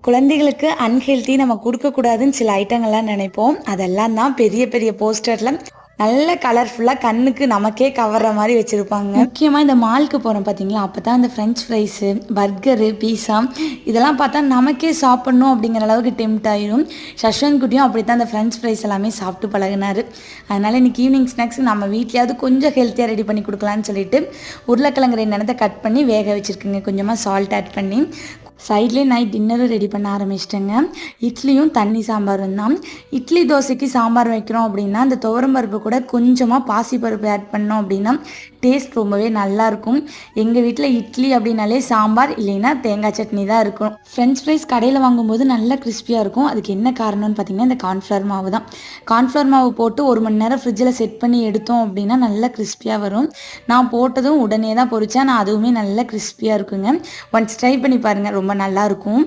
குழந்தைகளுக்கு அன்ஹெல்த்தி நம்ம கொடுக்கக்கூடாதுன்னு சில ஐட்டங்கள்லாம் நினைப்போம். அதெல்லாம் தான் பெரிய பெரிய போஸ்டர்ல நல்ல கலர்ஃபுல்லாக கண்ணுக்கு நமக்கே கவர்ற மாதிரி வச்சுருப்பாங்க. முக்கியமாக இந்த மாலுக்கு போகிறோம் பார்த்தீங்களா, அப்போ தான் இந்த ஃப்ரெஞ்ச் ஃப்ரைஸு, பர்கரு, பீஸா இதெல்லாம் பார்த்தா நமக்கே சாப்பிட்ணும் அப்படிங்கிற அளவுக்கு டெம்ட் ஆயிரும். சஷ்வந்த் குட்டியும் அப்படி தான் அந்த ஃப்ரெஞ்ச் ஃப்ரைஸ் எல்லாமே சாப்பிட்டு பழகினார். அதனால் இன்றைக்கி ஈவினிங் ஸ்நாக்ஸ் நம்ம வீட்லையாவது கொஞ்சம் ஹெல்த்தியாக ரெடி பண்ணி கொடுக்கலான்னு சொல்லிட்டு உருளைக்கிழங்கு 2 எண்ணத்தை கட் பண்ணி வேக வச்சுருக்குங்க. கொஞ்சமாக சால்ட் ஆட் பண்ணி சைட்லேயே நைட் டின்னரும் ரெடி பண்ண ஆரம்பிச்சிட்டேங்க. இட்லியும் தண்ணி சாம்பாரும் தான். இட்லி தோசைக்கு சாம்பார் வைக்கிறோம் அப்படின்னா அந்த துவரம்பருப்பு கூட கொஞ்சமாக பாசிப்பருப்பு ஆட் பண்ணோம் அப்படின்னா டேஸ்ட் ரொம்பவே நல்லாயிருக்கும். எங்கள் வீட்டில் இட்லி அப்படின்னாலே சாம்பார் இல்லைன்னா தேங்காய் சட்னி தான் இருக்கும். ஃப்ரெஞ்ச் ஃப்ரைஸ் கடையில் வாங்கும்போது நல்லா கிறிஸ்பியாக இருக்கும். அதுக்கு என்ன காரணம்னு பார்த்தீங்கன்னா இந்த கார்ன்ஃப்ளவர் மாவு தான். கார்ன்ஃப்ளவர் மாவு போட்டு 1 மணி நேரம் ஃப்ரிட்ஜில் செட் பண்ணி எடுத்தோம் அப்படின்னா நல்லா கிறிஸ்பியாக வரும். நான் போட்டதும் உடனே தான் பொரிச்சேன். நான் அதுவுமே நல்லா கிறிஸ்பியாக இருக்குங்க. ஒன்ஸ் ட்ரை பண்ணி பாருங்கள், ரொம்ப நல்லாயிருக்கும்.